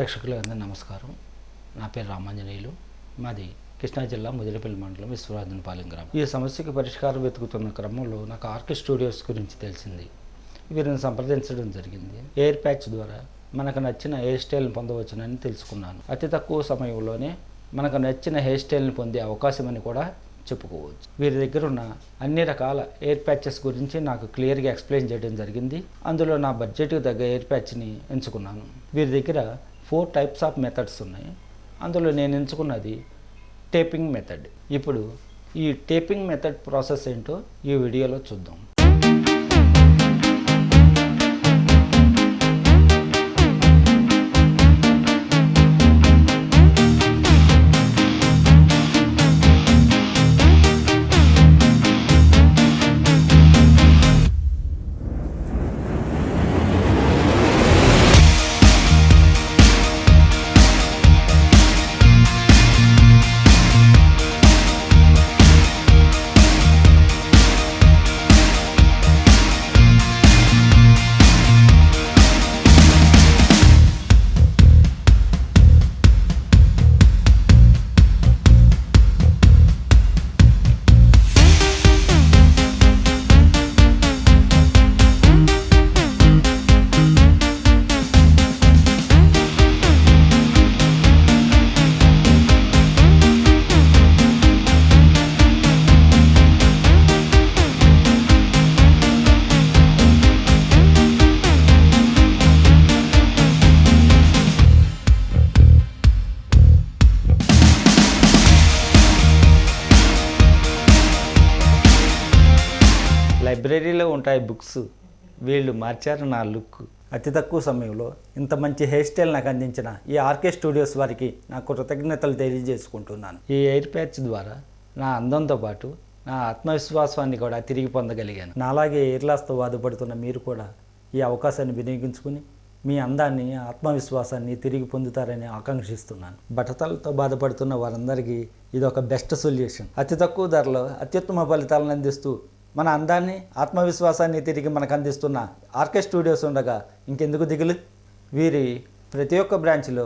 ప్రేక్షకులందరికీ నమస్కారం. నా పేరు రామాంజనేయులు. మాది కృష్ణా జిల్లా ముదిరిపల్లి మండలం విశ్వనాథన్పాలెం గ్రామం. ఈ సమస్యకు పరిష్కారం వెతుకుతున్న క్రమంలో నాకు ఆర్కే స్టూడియోస్ గురించి తెలిసింది. వీరిని సంప్రదించడం జరిగింది. ఎయిర్ ప్యాచ్ ద్వారా మనకు నచ్చిన హెయిర్ స్టైల్ని పొందవచ్చునని తెలుసుకున్నాను. అతి తక్కువ సమయంలోనే మనకు నచ్చిన హెయిర్ స్టైల్ని పొందే అవకాశం అని కూడా చెప్పుకోవచ్చు. వీరి దగ్గర ఉన్న అన్ని రకాల ఎయిర్ ప్యాచెస్ గురించి నాకు క్లియర్గా ఎక్స్ప్లెయిన్ చేయడం జరిగింది. అందులో నా బడ్జెట్కి తగ్గ ఎయిర్ ప్యాచ్ని ఎంచుకున్నాను. వీరి దగ్గర 4 టైప్స్ ఆఫ్ మెథడ్స్ ఉన్నాయి. అందులో నేను ఎంచుకున్నది టేపింగ్ మెథడ్. ఇప్పుడు ఈ టేపింగ్ మెథడ్ ప్రాసెస్ ఏంటో ఈ వీడియోలో చూద్దాం. లైబ్రరీలో ఉంటాయి బుక్స్, వీళ్ళు మార్చారు నా లుక్. అతి తక్కువ సమయంలో ఇంత మంచి హెయిర్ స్టైల్ నాకు అందించిన ఈ ఆర్కే స్టూడియోస్ వారికి నా కృతజ్ఞతలు తెలియజేసుకుంటున్నాను. ఈ ఎయిర్ ప్యాచ్ ద్వారా నా అందంతో పాటు నా ఆత్మవిశ్వాసాన్ని కూడా తిరిగి పొందగలిగాను. నాలాగే ఎయిర్ లాస్తో బాధపడుతున్న మీరు కూడా ఈ అవకాశాన్ని వినియోగించుకుని మీ అందాన్ని, ఆత్మవిశ్వాసాన్ని తిరిగి పొందుతారని ఆకాంక్షిస్తున్నాను. బట్టతలతో బాధపడుతున్న వారందరికీ ఇది ఒక బెస్ట్ సొల్యూషన్. అతి తక్కువ ధరలో అత్యుత్తమ ఫలితాలను అందిస్తూ మన అందాన్ని, ఆత్మవిశ్వాసాన్ని తిరిగి మనకు అందిస్తున్న ఆర్కే స్టూడియోస్ ఉండగా ఇంకెందుకు దిగులు. వీరి ప్రతి ఒక్క బ్రాంచ్లో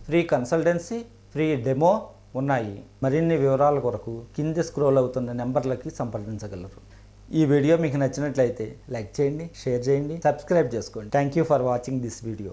ఫ్రీ కన్సల్టెన్సీ, ఫ్రీ డెమో ఉన్నాయి. మరిన్ని వివరాల కొరకు కింద స్క్రోల్ అవుతున్న నెంబర్లకి సంప్రదించగలరు. ఈ వీడియో మీకు నచ్చినట్లయితే లైక్ చేయండి, షేర్ చేయండి, సబ్స్క్రైబ్ చేసుకోండి. Thank you for watching this video.